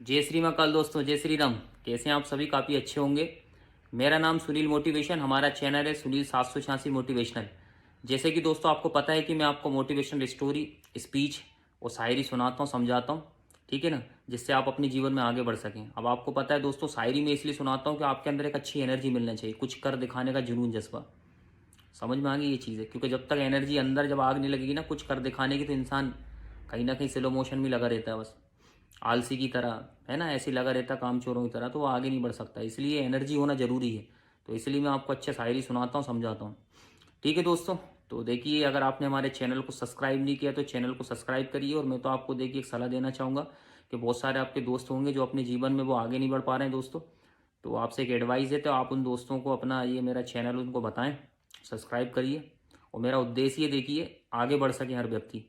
जय श्री महाकाल दोस्तों, जय श्री राम। कैसे हैं आप सभी? काफ़ी अच्छे होंगे। मेरा नाम सुनील मोटिवेशन, हमारा चैनल है सुनील 786 मोटिवेशनल। जैसे कि दोस्तों आपको पता है कि मैं आपको मोटिवेशनल स्टोरी, स्पीच और शायरी सुनाता हूँ, समझाता हूँ, ठीक है ना, जिससे आप अपने जीवन में आगे बढ़ सकें। अब आपको पता है दोस्तों, शायरी में इसलिए सुनाता हूँ कि आपके अंदर एक अच्छी एनर्जी मिलना चाहिए, कुछ कर दिखाने का जुनून, जज्बा। समझ में आ गई ये चीज़ है? क्योंकि जब तक एनर्जी अंदर जब आग नहीं लगेगी ना कुछ कर दिखाने की, तो इंसान कहीं ना कहीं स्लो मोशन में लगा रहता है, बस आलसी की तरह, है ना, ऐसे लगा रहता काम चोरों की तरह, तो वो आगे नहीं बढ़ सकता। इसलिए एनर्जी होना जरूरी है। तो इसलिए मैं आपको अच्छे शायरी सुनाता हूँ, समझाता हूँ। ठीक है दोस्तों, तो देखिए, अगर आपने हमारे चैनल को सब्सक्राइब नहीं किया तो चैनल को सब्सक्राइब करिए। और मैं तो आपको देखिए एक सलाह देना चाहूँगा कि बहुत सारे आपके दोस्त होंगे जो अपने जीवन में वो आगे नहीं बढ़ पा रहे हैं दोस्तों। तो आपसे एक एडवाइस है, तो आप उन दोस्तों को अपना ये मेरा चैनल उनको बताएं, सब्सक्राइब करिए। और मेरा उद्देश्य ये देखिए, आगे बढ़ सके हर व्यक्ति।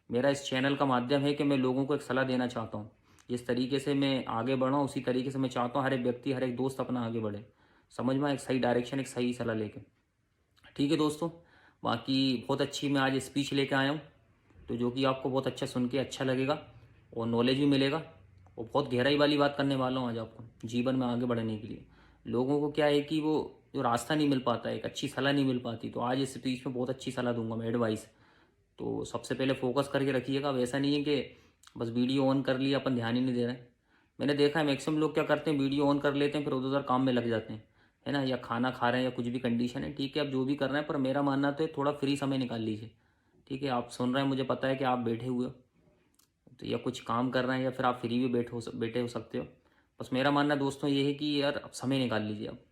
मेरा इस चैनल का माध्यम है कि मैं लोगों को एक सलाह देना चाहता हूँ। जिस तरीके से मैं आगे बढ़ा उसी तरीके से मैं चाहता हूँ हर एक व्यक्ति, हर एक दोस्त अपना आगे बढ़े, समझ में, एक सही डायरेक्शन, एक सही सलाह लेके। ठीक है दोस्तों, बाकी बहुत अच्छी मैं आज स्पीच लेके आया हूँ, तो जो कि आपको बहुत अच्छा सुन के अच्छा लगेगा और नॉलेज भी मिलेगा। और बहुत गहराई वाली बात करने वाला हूँ आज आपको जीवन में आगे बढ़ने के लिए। लोगों को क्या है कि वो जो रास्ता नहीं मिल पाता है, एक अच्छी सलाह नहीं मिल पाती, तो आज इस स्पीच में बहुत अच्छी सलाह दूंगा मैं, एडवाइस। तो सबसे पहले फोकस करके रखिएगा। अब ऐसा नहीं है कि बस वीडियो ऑन कर लिया, अपन ध्यान ही नहीं दे रहे हैं। मैंने देखा है मैक्सिमम लोग क्या करते हैं, वीडियो ऑन कर लेते हैं फिर उधर उधर काम में लग जाते हैं, है ना, या खाना खा रहे हैं या कुछ भी कंडीशन है, ठीक है, आप जो भी कर रहे हैं, पर मेरा मानना तो है थोड़ा फ्री समय निकाल लीजिए। ठीक है, आप सुन रहे हैं, मुझे पता है कि आप बैठे हुए हो, तो या कुछ काम कर रहे हैं या फिर आप फ्री भी बैठे हो सकते हो। बस मेरा मानना दोस्तों ये है कि यार अब समय निकाल लीजिए अब।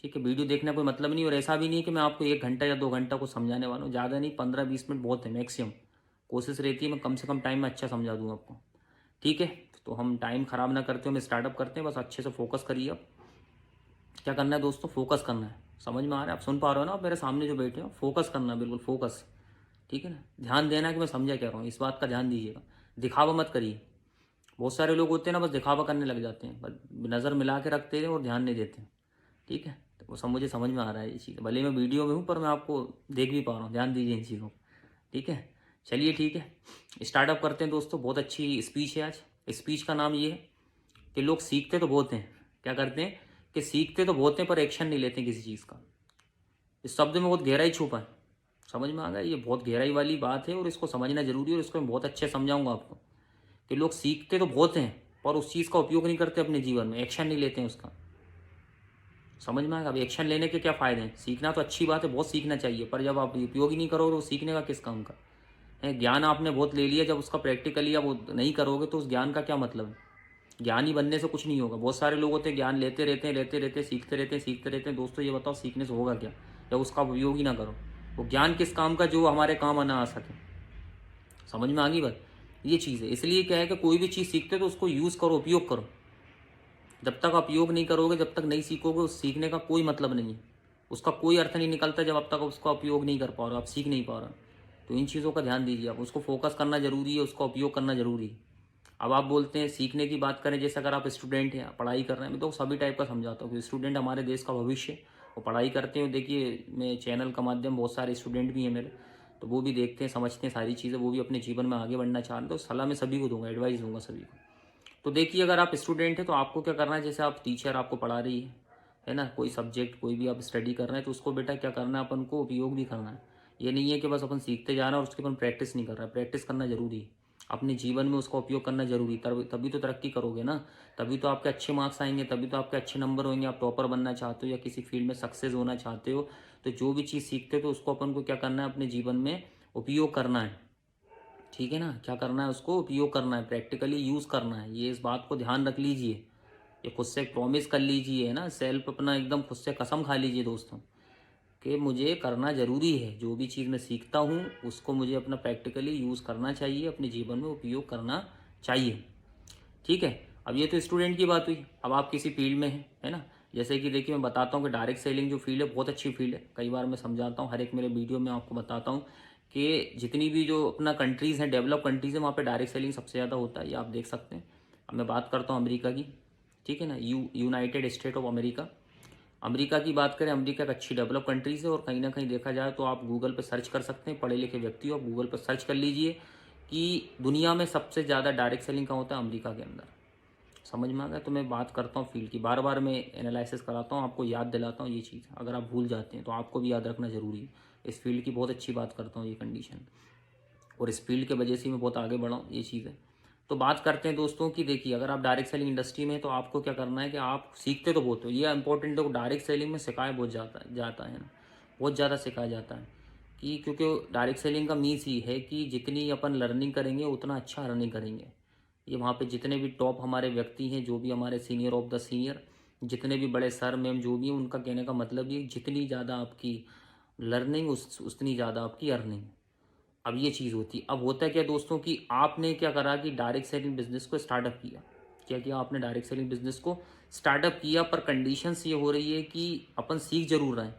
ठीक है, वीडियो देखने का कोई मतलब नहीं, और ऐसा भी नहीं है कि मैं आपको 1 घंटा या 2 घंटा को समझाने वाला हूँ, ज़्यादा नहीं, 15-20 मिनट बहुत है मैक्सिमम। कोशिश रहती है मैं कम से कम टाइम में अच्छा समझा दूँ आपको। ठीक है, तो हम टाइम ख़राब ना करते हो, हम स्टार्टअप करते हैं, बस अच्छे से फोकस करिए अब। क्या करना है दोस्तों? फोकस करना है। समझ में आ रहा है? आप सुन पा रहे हो ना, आप मेरे सामने जो बैठे हो, फोकस करना है, बिल्कुल फोकस। ठीक है ना, ध्यान देना है कि मैं समझा क्या रहा हूँ, इस बात का ध्यान दीजिएगा। दिखावा मत करिए। बहुत सारे लोग होते हैं ना, बस दिखावा करने लग जाते हैं, बस नज़र मिला के रखते हैं और ध्यान नहीं देते हैं। ठीक है, तो वो सब मुझे समझ में आ रहा है ये चीज़, भले मैं वीडियो में हूँ पर मैं आपको देख भी पा रहा हूँ, ध्यान दीजिए इन चीज़ों को। ठीक है, चलिए ठीक है, स्टार्टअप करते हैं दोस्तों। बहुत अच्छी स्पीच है आज। स्पीच का नाम ये है कि लोग सीखते तो बहुत हैं, क्या करते हैं कि सीखते तो बहुत हैं पर एक्शन नहीं लेते किसी चीज़ का। इस शब्द में बहुत गहराई छुपा है। समझ में आ गया? ये बहुत गहराई वाली बात है और इसको समझना जरूरी है, और इसको मैं बहुत अच्छे समझाऊंगा आपको कि लोग सीखते तो बहुत हैं पर उस चीज़ का उपयोग नहीं करते अपने जीवन में, एक्शन नहीं लेते हैं उसका। समझ में आएगा? अब एक्शन लेने के क्या फ़ायदे हैं? सीखना तो अच्छी बात है, बहुत सीखना चाहिए, पर जब आप उपयोग ही नहीं करोगे तो सीखने का किस काम का है? ज्ञान आपने बहुत ले लिया, जब उसका प्रैक्टिकली आप वो नहीं करोगे तो उस ज्ञान का क्या मतलब है? ज्ञानी बनने से कुछ नहीं होगा। बहुत सारे लोग होते हैं ज्ञान लेते रहते हैं, सीखते रहते हैं, सीखते रहते हैं। दोस्तों ये बताओ, सीखने से होगा क्या जब उसका उपयोग ही ना करो? वो ज्ञान किस काम का जो हमारे काम आना आ सके? समझ में आ गई बात? ये चीज़ है। इसलिए क्या है कि कोई भी चीज़ सीखते तो उसको यूज़ करो, उपयोग करो। जब तक आप उपयोग नहीं करोगे, जब तक नहीं सीखोगे, उस सीखने का कोई मतलब नहीं है, उसका कोई अर्थ नहीं निकलता जब अब तक उसका उपयोग नहीं कर पा रहे हो, आप सीख नहीं पा रहे हो। तो इन चीज़ों का ध्यान दीजिए आप, उसको फोकस करना जरूरी है, उसका उपयोग करना जरूरी है। अब आप बोलते हैं सीखने की बात करें, जैसे अगर आप स्टूडेंट हैं, पढ़ाई कर रहे हैं, मैं तो सभी टाइप का समझाता हूँ कि स्टूडेंट हमारे देश का भविष्य है, वो पढ़ाई करते हैं। देखिए, मैं चैनल का माध्यम, बहुत सारे स्टूडेंट भी हैं मेरे, तो वो भी देखते हैं, समझते हैं सारी चीज़ें, वो भी अपने जीवन में आगे बढ़ना चाह रहे हैं, तो सलाह मैं सभी को दूंगा, एडवाइस दूंगा सभी को। तो देखिए, अगर आप स्टूडेंट हैं तो आपको क्या करना है, जैसे आप टीचर आपको पढ़ा रही है ना, कोई सब्जेक्ट कोई भी आप स्टडी कर रहे हैं, तो उसको बेटा क्या करना है, अपन को उपयोग भी करना है। ये नहीं है कि बस अपन सीखते जा रहे हैं और उसके अपन प्रैक्टिस नहीं कर रहे हैं। प्रैक्टिस करना जरूरी है, अपने जीवन में उसका उपयोग करना जरूरी, तभी तो तरक्की करोगे ना, तभी तो आपके अच्छे मार्क्स आएंगे, तभी तो आपके अच्छे नंबर होंगे, आप टॉपर बनना चाहते हो या किसी फील्ड में सक्सेस होना चाहते हो। तो जो भी चीज़ सीखते हो तो उसको अपन को क्या करना है, अपने जीवन में उपयोग करना है। ठीक है ना, क्या करना है, उसको उपयोग करना है, प्रैक्टिकली यूज़ करना है। ये इस बात को ध्यान रख लीजिए, ये खुद से प्रॉमिस कर लीजिए, है ना, सेल्फ अपना एकदम खुद से कसम खा लीजिए दोस्तों, कि मुझे करना ज़रूरी है, जो भी चीज़ मैं सीखता हूँ उसको मुझे अपना प्रैक्टिकली यूज़ करना चाहिए, अपने जीवन में उपयोग करना चाहिए। ठीक है, अब ये तो स्टूडेंट की बात हुई। अब आप किसी फील्ड में हैं, है ना, जैसे कि देखिए, मैं बताता हूँ कि डायरेक्ट सेलिंग जो फील्ड है बहुत अच्छी फील्ड है। कई बार मैं समझाता हूँ, हर एक मेरे वीडियो में आपको बताता हूँ कि जितनी भी जो अपना कंट्रीज़ हैं, डेवलप कंट्रीज़ हैं, वहाँ पे डायरेक्ट सेलिंग सबसे ज़्यादा होता है, ये आप देख सकते हैं। अब मैं बात करता हूँ अमेरिका की, ठीक है ना, United state of America. America की बात करें, अमेरिका एक अच्छी डेवलप कंट्रीज है, और कहीं ना कहीं देखा जाए तो आप गूगल पर सर्च कर सकते हैं, पढ़े लिखे व्यक्ति हो, आप गूगल पर सर्च कर लीजिए कि दुनिया में सबसे ज़्यादा डायरेक्ट सेलिंग कहाँ होता है, अमेरिका के अंदर। समझ में आ गया? तो मैं बात करता हूँ फील्ड की, बार बार मैं एनालिसिस कराता हूँ, आपको याद दिलाता हूँ ये चीज़। अगर आप भूल जाते हैं तो आपको भी याद रखना ज़रूरी है। इस फील्ड की बहुत अच्छी बात करता हूँ, ये कंडीशन, और इस फील्ड के वजह से मैं बहुत आगे बढ़ा हूँ, ये चीज़ है। तो बात करते हैं दोस्तों कि देखिए, अगर आप डायरेक्ट सेलिंग इंडस्ट्री में हैं तो आपको क्या करना है कि आप सीखते तो बहुत हो, ये इंपॉर्टेंट है। डायरेक्ट सेलिंग में सिखाया बहुत जाता है ना, बहुत ज़्यादा सिखाया जाता है कि, क्योंकि डायरेक्ट सेलिंग का मीन्स ये है कि जितनी अपन लर्निंग करेंगे उतना अच्छा अर्निंग करेंगे। ये वहाँ पे जितने भी टॉप हमारे व्यक्ति हैं, जो भी हमारे सीनियर ऑफ द सीनियर, जितने भी बड़े सर मैम जो भी हैं, उनका कहने का मतलब ये, जितनी ज़्यादा आपकी लर्निंग उतनी ज़्यादा आपकी अर्निंग। अब ये चीज़ होती है। अब होता है क्या दोस्तों कि आपने क्या करा कि डायरेक्ट सेलिंग बिजनेस को स्टार्टअप किया। क्या किया आपने? डायरेक्ट सेलिंग बिजनेस को स्टार्टअप किया, पर कंडीशंस ये हो रही है कि अपन सीख जरूर रहे हैं,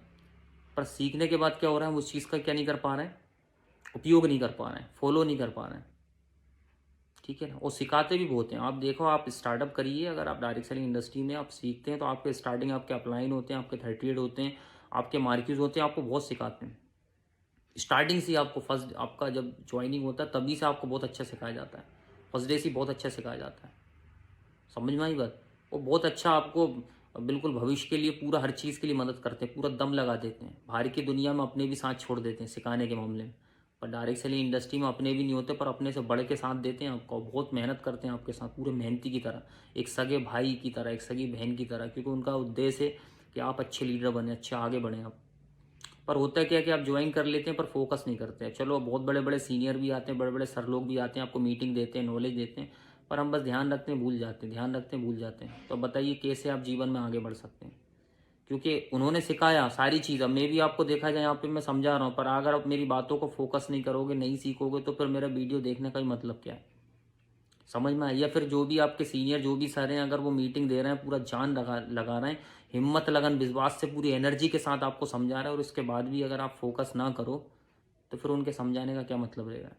पर सीखने के बाद क्या हो रहा है, हम उस चीज़ का क्या नहीं कर पा रहे हैं, उपयोग नहीं कर पा रहे हैं, फॉलो नहीं कर पा रहे हैं। ठीक है ना? और सिखाते भी बहुत हैं। आप देखो, आप स्टार्टअप करिए, अगर आप डायरेक्ट सेलिंग इंडस्ट्री में आप सीखते हैं तो आपके स्टार्टिंग आपके अपलाइन होते हैं, आपके 38 होते हैं, आपके मार्क्यूज होते हैं, आपको बहुत सिखाते हैं स्टार्टिंग से। आपको फर्स्ट आपका जब ज्वाइनिंग होता है तभी से आपको बहुत अच्छा सिखाया जाता है, फर्स्ट डे से बहुत अच्छा सिखाया जाता है। समझ में आई बात? वो बहुत अच्छा आपको बिल्कुल भविष्य के लिए पूरा हर चीज़ के लिए मदद करते हैं, पूरा दम लगा देते हैं। बाहर की दुनिया में अपने भी साथ छोड़ देते हैं सिखाने के मामले में, पर डायरेक्ट सेलिंग इंडस्ट्री में अपने भी नहीं होते, पर अपने से बड़े के साथ देते हैं आपको, बहुत मेहनत करते हैं आपके साथ, पूरे मेहनती की तरह, एक सगे भाई की तरह, एक सगी बहन की तरह, क्योंकि उनका उद्देश्य है कि आप अच्छे लीडर बने, अच्छे आगे बढ़ें आप। पर होता है क्या कि आप ज्वाइन कर लेते हैं पर फोकस नहीं करते हैं। चलो, बहुत बड़े बड़े सीनियर भी आते हैं, बड़े बड़े सर लोग भी आते हैं, आपको मीटिंग देते हैं, नॉलेज देते हैं, पर हम बस ध्यान रखते हैं, भूल जाते हैं, ध्यान रखते हैं, भूल जाते हैं। तो बताइए कैसे आप जीवन में आगे बढ़ सकते हैं? क्योंकि उन्होंने सिखाया सारी चीज़। अब मैं भी आपको देखा जाए यहाँ पे मैं समझा रहा हूँ, पर अगर आप मेरी बातों को फोकस नहीं करोगे, नहीं सीखोगे, तो फिर मेरा वीडियो देखने का ही मतलब क्या है? समझ में आया? या फिर जो भी आपके सीनियर जो भी सर हैं, अगर वो मीटिंग दे रहे हैं, पूरा जान लगा रहे हैं, हिम्मत लगन विश्वास से पूरी एनर्जी के साथ आपको समझा रहे हैं, और उसके बाद भी अगर आप फोकस ना करो तो फिर उनके समझाने का क्या मतलब रहेगा?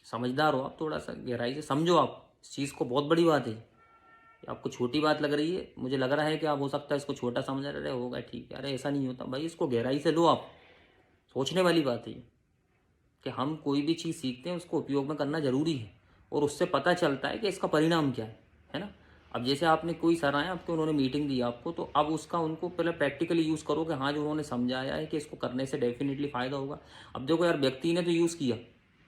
समझदार हो आप, थोड़ा सा गहराई से समझो आप इस चीज़ को। बहुत बड़ी बात है। ये आपको छोटी बात लग रही है, मुझे लग रहा है कि आप हो सकता है इसको छोटा समझ रहे होगा, ठीक है, अरे ऐसा नहीं होता भाई, इसको गहराई से लो आप। सोचने वाली बात है ये, कि हम कोई भी चीज़ सीखते हैं उसको उपयोग में करना जरूरी है, और उससे पता चलता है कि इसका परिणाम क्या है ना? अब जैसे आपने कोई सर आए आपको, उन्होंने मीटिंग दी आपको, तो अब उसका उनको पहले प्रैक्टिकली यूज़ करो कि हाँ, जो उन्होंने समझाया है कि इसको करने से डेफिनेटली फ़ायदा होगा। अब देखो यार, व्यक्ति ने तो यूज़ किया,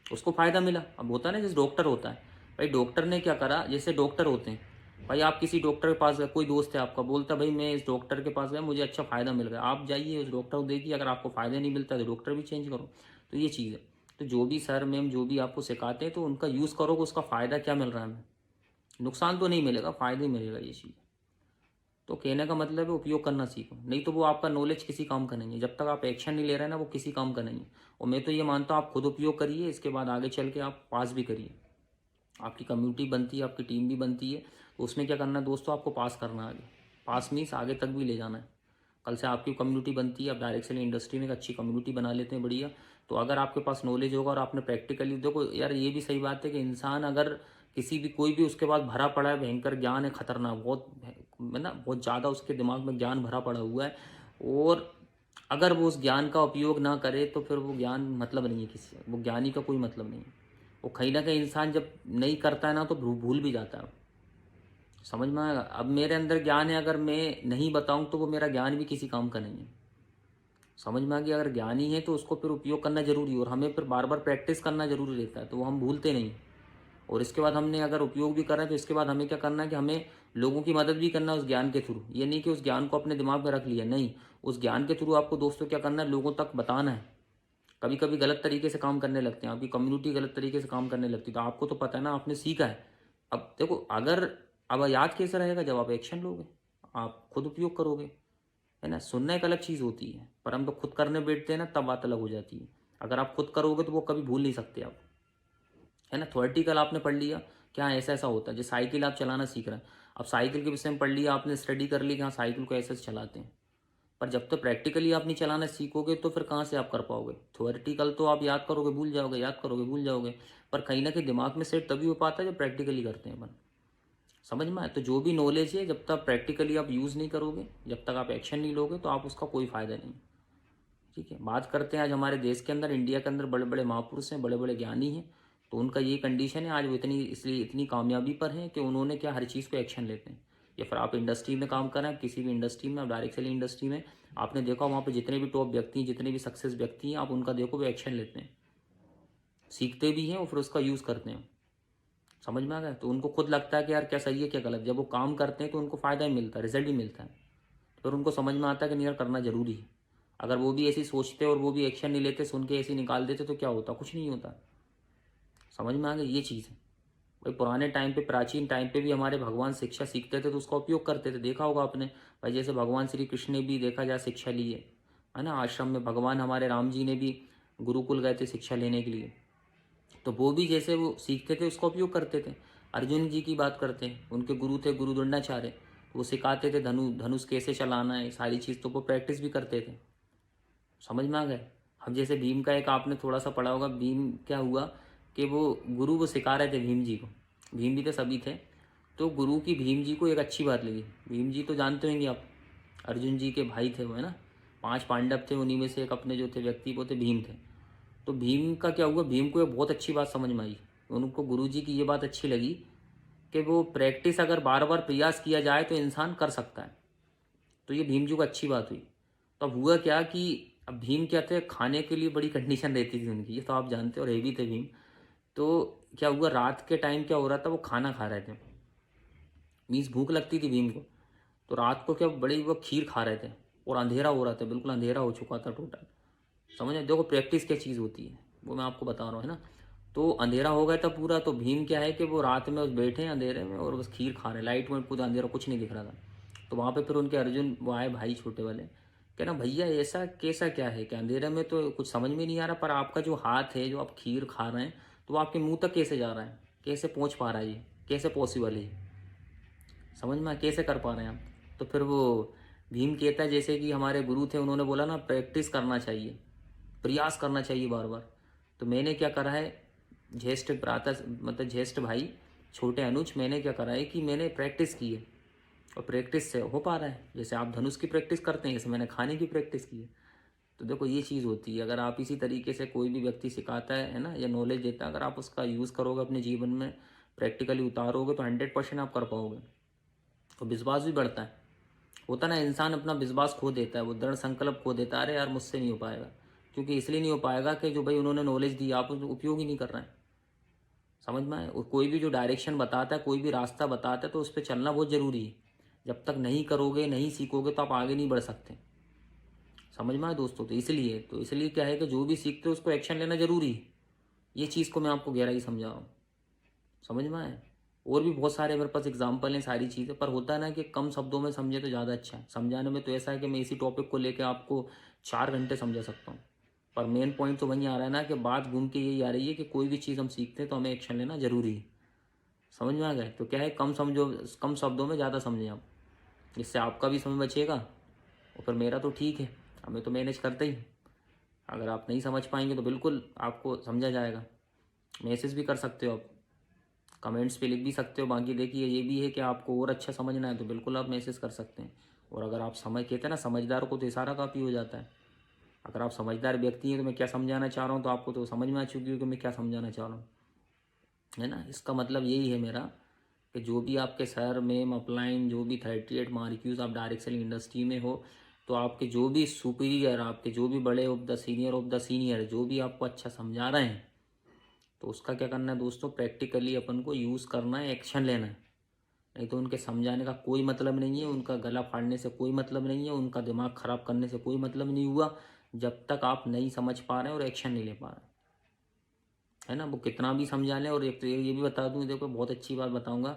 उसको फ़ायदा मिला। अब होता है ना, जैसे डॉक्टर होता है भाई, डॉक्टर ने क्या करा, जैसे डॉक्टर होते हैं भाई, आप किसी डॉक्टर के पास गए, कोई दोस्त है आपका, बोलता भाई मैं इस डॉक्टर के पास गया, मुझे अच्छा फ़ायदा मिल गया, आप जाइए उस डॉक्टर को देखिए, अगर आपको फ़ायदा नहीं मिलता तो डॉक्टर भी चेंज करो। तो ये चीज़ है। तो जो भी सर मैम जो भी आपको सिखाते हैं, तो उनका यूज़ करोगे, उसका फ़ायदा क्या मिल रहा है हमें? नुकसान तो नहीं मिलेगा, फ़ायदा ही मिलेगा ये चीज़। तो कहने का मतलब है उपयोग करना सीखो, नहीं तो वो आपका नॉलेज किसी काम का नहीं है। जब तक आप एक्शन नहीं ले रहे हैं ना, वो किसी काम का नहीं है। और मैं तो ये मानता हूँ आप खुद उपयोग करिए, इसके बाद आगे चल के आप पास भी करिए। आपकी कम्युनिटी बनती है, आपकी टीम भी बनती है, तो उसमें क्या करना है दोस्तों, आपको पास करना है आगे। पास मीन्स आगे तक भी ले जाना है। कल से आपकी कम्युनिटी बनती है, आप डायरेक्ट सेलिंग इंडस्ट्री में एक अच्छी कम्युनिटी बना लेते हैं, बढ़िया। तो अगर आपके पास नॉलेज होगा और आपने प्रैक्टिकली, देखो यार ये भी सही बात है कि इंसान अगर किसी भी कोई भी उसके पास भरा पड़ा है, भयंकर ज्ञान है, खतरनाक बहुत है ना, बहुत ज़्यादा उसके दिमाग में ज्ञान भरा पड़ा हुआ है, और अगर वो उस ज्ञान का उपयोग ना करे तो फिर वो ज्ञान मतलब नहीं है किसी, वो ज्ञानी का कोई मतलब नहीं है। वो कहीं ना कहीं इंसान जब नहीं करता है ना, तो भूल भी जाता है। समझ में आएगा? अब मेरे अंदर ज्ञान है, अगर मैं नहीं बताऊं तो वो मेरा ज्ञान भी किसी काम का नहीं है। समझ में आ गया? अगर ज्ञानी है तो उसको फिर उपयोग करना जरूरी है, और हमें फिर बार बार प्रैक्टिस करना जरूरी रहता है, तो वो हम भूलते नहीं। और इसके बाद हमने अगर उपयोग भी करा है, तो इसके बाद हमें क्या करना है कि हमें लोगों की मदद भी करना है उस ज्ञान के थ्रू। ये नहीं कि उस ज्ञान को अपने दिमाग में रख लिया, नहीं, उस ज्ञान के थ्रू आपको दोस्तों क्या करना है, लोगों तक बताना है। कभी कभी गलत तरीके से काम करने लगते हैं, आपकी कम्युनिटी गलत तरीके से काम करने लगती है, तो आपको तो पता है ना, आपने सीखा है। अब देखो, अगर अब याद कैसे रहेगा, जब आप एक्शन लोगे, आप खुद उपयोग करोगे, है ना? सुनना एक अलग चीज़ होती है, पर हम तो खुद करने बैठते हैं ना, तब बात अलग हो जाती है। अगर आप खुद करोगे तो वो कभी भूल नहीं सकते आप, है ना? थ्योरेटिकल आपने पढ़ लिया क्या ऐसा ऐसा होता है, जैसे साइकिल आप चलाना सीख रहे हैं, अब साइकिल के विषय में पढ़ लिया आपने, स्टडी कर ली कि हाँ साइकिल को ऐसे चलाते हैं, पर जब तक प्रैक्टिकली आप नहीं चलाना सीखोगे तो फिर कहाँ से आप कर पाओगे? थ्योरेटिकल तो आप याद करोगे भूल जाओगे, याद करोगे भूल जाओगे, पर कहीं ना कहीं दिमाग में सेट तभी हो पाता है जब प्रैक्टिकली करते हैं अपन। समझ में आए? तो जो भी नॉलेज है, जब तक प्रैक्टिकली आप यूज़ नहीं करोगे, जब तक आप एक्शन नहीं लोगे, तो आप उसका कोई फ़ायदा नहीं। ठीक है, बात करते हैं आज हमारे देश के अंदर, इंडिया के अंदर बड़े बड़े महापुरुष हैं, बड़े बड़े ज्ञानी हैं। तो उनका ये कंडीशन है, आज वो इसलिए इतनी कामयाबी पर हैं कि उन्होंने क्या, हर चीज़ को एक्शन लेते हैं। या फिर आप इंडस्ट्री में काम कर रहे हैं, किसी भी इंडस्ट्री में, आप डायरेक्ट सेलिंग इंडस्ट्री में, आपने देखा वहाँ पे जितने भी टॉप व्यक्ति हैं, जितने भी सक्सेस व्यक्ति हैं, आप उनका देखो वो एक्शन लेते हैं, सीखते भी हैं और फिर उसका यूज़ करते हैं। समझ में आ गया? तो उनको खुद लगता है कि यार क्या सही है क्या गलत। जब वो काम करते हैं तो उनको फ़ायदा ही मिलता है, रिजल्ट भी मिलता है। फिर उनको समझ में आता है कि नहीं यार करना ज़रूरी है। अगर वो भी ऐसी सोचते और वो भी एक्शन नहीं लेते, सुन के ऐसे निकाल देते, तो क्या होता? कुछ नहीं होता। समझ में आ गया? ये चीज़ है भाई। पुराने टाइम पे, प्राचीन टाइम पे भी हमारे भगवान शिक्षा सीखते थे तो उसका उपयोग करते थे। देखा होगा आपने भाई, जैसे भगवान श्री कृष्ण ने भी देखा जाए शिक्षा ली है ना, आश्रम में। भगवान हमारे राम जी ने भी गुरुकुल गए थे शिक्षा लेने के लिए, तो वो भी जैसे वो सीखते थे उसका उपयोग करते थे। अर्जुन जी की बात करते हैं, उनके गुरु थे गुरु द्रोणाचार्य, वो सिखाते थे धनुष कैसे चलाना है, सारी चीज़, तो वो प्रैक्टिस भी करते थे। समझ में आ गए? अब जैसे भीम का एक आपने थोड़ा सा पढ़ा होगा, भीम क्या हुआ कि वो गुरु वो सिखा रहे थे भीम जी को, भीम भी थे सभी थे, तो गुरु की भीम जी को एक अच्छी बात लगी। भीम जी तो जानते होंगे आप, अर्जुन जी के भाई थे वो, है ना, 5 पांडव थे, उन्हीं में से एक अपने जो थे व्यक्ति वो थे भीम थे। तो भीम का क्या हुआ, भीम को एक बहुत अच्छी बात समझ में आई। उनको गुरु जी की ये बात अच्छी लगी कि वो प्रैक्टिस अगर बार बार प्रयास किया जाए तो इंसान कर सकता है। तो ये भीम जी को अच्छी बात हुई। तो अब हुआ क्या कि अब भीम क्या थे, खाने के लिए बड़ी कंडीशन रहती थी उनकी, ये तो आप जानते हो, और हेवी थे भीम। तो क्या हुआ, रात के टाइम क्या हो रहा था, वो खाना खा रहे थे, मीन्स भूख लगती थी भीम को। तो रात को क्या बड़ी वो खीर खा रहे थे और अंधेरा हो रहा था, बिल्कुल अंधेरा हो चुका था टोटल। समझ में? देखो प्रैक्टिस क्या चीज़ होती है वो मैं आपको बता रहा हूँ, है ना। तो अंधेरा हो गया था पूरा, तो भीम क्या है कि वो रात में बस बैठे हैं अंधेरे में और बस खीर खा रहे हैं, लाइट में पूरा अंधेरा, कुछ नहीं दिख रहा था। तो वहाँ पे फिर उनके अर्जुन वो आए भाई छोटे वाले, कह ना भैया ऐसा कैसा क्या है कि अंधेरे में तो कुछ समझ में नहीं आ रहा, पर आपका जो हाथ है जो आप खीर खा रहे हैं तो वो आपके मुंह तक कैसे जा रहा है, कैसे पहुँच पा रहा है, ये कैसे पॉसिबल है, समझ में कैसे कर पा रहे हैं आप। तो फिर वो भीम कहता है जैसे कि हमारे गुरु थे, उन्होंने बोला ना प्रैक्टिस करना चाहिए, प्रयास करना चाहिए बार बार। तो मैंने क्या करा है, ज्येष्ठ भ्राता मतलब ज्येष्ठ भाई, छोटे अनुज, मैंने क्या करा है कि मैंने प्रैक्टिस की है और प्रैक्टिस से हो पा रहा है। जैसे आप धनुष की प्रैक्टिस करते हैं, जैसे मैंने खाने की प्रैक्टिस की है। तो देखो ये चीज़ होती है, अगर आप इसी तरीके से कोई भी व्यक्ति सिखाता है ना, या नॉलेज देता है, अगर आप उसका यूज़ करोगे अपने जीवन में, प्रैक्टिकली उतारोगे, तो 100% आप कर पाओगे और विश्वास भी बढ़ता है। होता ना, इंसान अपना विश्वास खो देता है, वो दृढ़ संकल्प खो देता है, अरे यार मुझसे नहीं हो पाएगा। क्योंकि इसलिए नहीं हो पाएगा कि जो भाई उन्होंने नॉलेज दी, आप उसका उपयोग ही नहीं कर रहे हैं। समझ में आए? और कोई भी जो डायरेक्शन बताता है, कोई भी रास्ता बताता है, तो उस पर चलना बहुत ज़रूरी है। जब तक नहीं करोगे, नहीं सीखोगे, तो आप आगे नहीं बढ़ सकते। समझ में आए दोस्तों? तो इसलिए क्या है कि जो भी सीखते हो उसको एक्शन लेना जरूरी है। ये चीज़ को मैं आपको गहराई समझा रहा हूँ। समझ में आए? और भी बहुत सारे मेरे पास एग्जाम्पल हैं, सारी चीज़ें, पर होता है ना कि कम शब्दों में समझे तो ज़्यादा अच्छा है। समझाने में तो ऐसा है कि मैं इसी टॉपिक को लेकर आपको 4 घंटे समझा सकता हूँ, पर मेन पॉइंट तो वहीं आ रहा है ना कि बात घूम के यही आ रही है कि कोई भी चीज़ हम सीखते हैं तो हमें एक्शन लेना जरूरी है। समझ में आ गए? तो क्या है, कम समझो, कम शब्दों में ज़्यादा समझें आप, जिससे आपका भी समय बचेगा और फिर मेरा तो ठीक है, हमें तो मैनेज करते ही। अगर आप नहीं समझ पाएंगे तो बिल्कुल आपको समझा जाएगा। मैसेज भी कर सकते हो आप, कमेंट्स पे लिख भी सकते हो। बाकी देखिए ये भी है कि आपको और अच्छा समझना है तो बिल्कुल आप मैसेज कर सकते हैं। और अगर आप समझ, कहते हैं ना समझदार को तो इशारा काफ़ी हो जाता है। अगर आप समझदार व्यक्ति हैं तो मैं क्या समझाना चाह रहा हूँ तो आपको तो समझ में आ चुकी हो कि मैं क्या समझाना चाह रहा हूँ, है ना। इसका मतलब यही है मेरा कि जो भी आपके सर मेम अपलाइन जो भी 38 मार्क्यूज आप डायरेक्ट सेलिंग इंडस्ट्री में हो, तो आपके जो भी सुपीरियर, आपके जो भी बड़े ऑफ द सीनियर जो भी आपको अच्छा समझा रहे हैं, तो उसका क्या करना है दोस्तों, प्रैक्टिकली अपन को यूज़ करना है, एक्शन लेना है। नहीं तो उनके समझाने का कोई मतलब नहीं है, उनका गला फाड़ने से कोई मतलब नहीं है, उनका दिमाग ख़राब करने से कोई मतलब नहीं हुआ, जब तक आप नहीं समझ पा रहे हैं और एक्शन नहीं ले पा रहे, है ना। वो कितना भी समझा लें। और एक तो ये भी बता दूं, देखो बहुत अच्छी बात बताऊंगा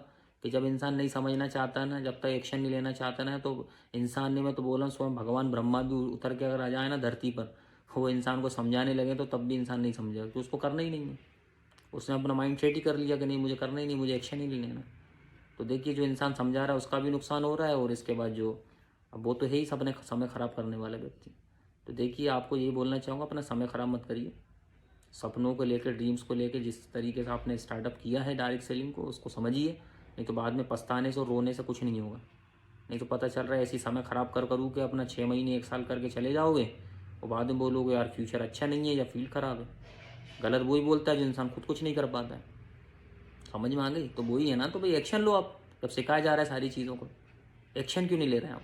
कि जब इंसान नहीं समझना चाहता ना, जब तक एक्शन नहीं लेना चाहता ना, तो इंसान ने, मैं तो बोल रहा हूँ, स्वयं भगवान ब्रह्मा भी उतर के अगर आ जाए ना धरती पर, वो इंसान को समझाने लगे तो तब भी इंसान नहीं समझेगा, तो उसको करना ही नहीं है। उसने अपना माइंड सेट ही कर लिया कि नहीं मुझे करना ही नहीं, मुझे एक्शन ही नहीं लेना। तो देखिए जो इंसान समझा रहा है उसका भी नुकसान हो रहा है, और इसके बाद जो, अब वो तो है ही सबने समय ख़राब करने वाला व्यक्ति। तो देखिए आपको यही बोलना चाहूँगा, अपना समय ख़राब मत करिए। सपनों को लेकर, ड्रीम्स को लेकर, जिस तरीके से आपने स्टार्टअप किया है डायरेक्ट सेलिंग को, उसको समझिए। नहीं तो बाद में पछताने से और रोने से कुछ नहीं होगा। नहीं तो पता चल रहा है ऐसी समय ख़राब करूँ कि अपना 6 महीने 1 साल करके चले जाओगे और बाद में बोलोगे यार फ्यूचर अच्छा नहीं है या फील्ड ख़राब है। गलत वही बोलता है जो इंसान खुद कुछ नहीं कर पाता है। समझ में आ गई? तो वही है ना, तो भाई एक्शन लो आप। जब सिखाया जा रहा है सारी चीज़ों को, एक्शन क्यों नहीं ले रहे हैं आप?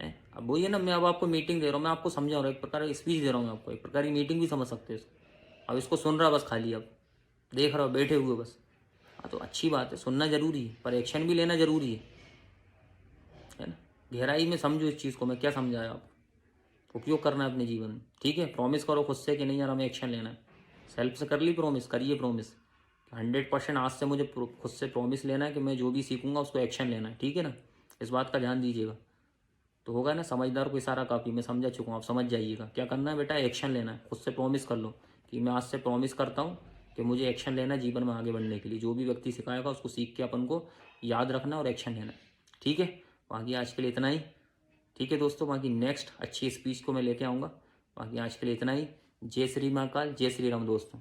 हैं? अब वही है ना, मैं अब आपको मीटिंग दे रहा हूँ, मैं आपको समझा रहा हूँ, एक प्रकार की स्पीच दे रहा हूँ मैं आपको, एक प्रकार की मीटिंग भी समझ सकते हो इसको। अब इसको सुन रहा बस खाली, अब देख रहा हो बैठे हुए बस। हाँ तो अच्छी बात है, सुनना जरूरी है पर एक्शन भी लेना जरूरी है ना। गहराई में समझो इस चीज़ को, मैं क्या समझाया आप, उपयोग करना है अपने जीवन में। ठीक है, प्रॉमिस करो खुद से कि नहीं यार हमें एक्शन लेना है। सेल्फ से कर ली प्रॉमिस, करिए प्रॉमिस 100% आज से मुझे खुद से प्रॉमिस लेना है कि मैं जो भी सीखूंगा उसको एक्शन लेना है। ठीक है ना, इस बात का ध्यान दीजिएगा। तो होगा ना, समझदार को इशारा काफ़ी, मैं समझा चुका हूँ, आप समझ जाइएगा क्या करना है बेटा, एक्शन लेना है। खुद से प्रॉमिस कर लो कि मैं आज से प्रॉमिस करता हूँ कि मुझे एक्शन लेना है जीवन में आगे बढ़ने के लिए। जो भी व्यक्ति सिखाएगा उसको सीख के अपन को याद रखना और एक्शन लेना है। ठीक है, बाकी आज के लिए इतना ही। ठीक है दोस्तों, बाकी नेक्स्ट अच्छी स्पीच को मैं लेके आऊँगा। बाकी आज के लिए इतना ही। जय श्री महाकाल, जय श्री राम दोस्तों।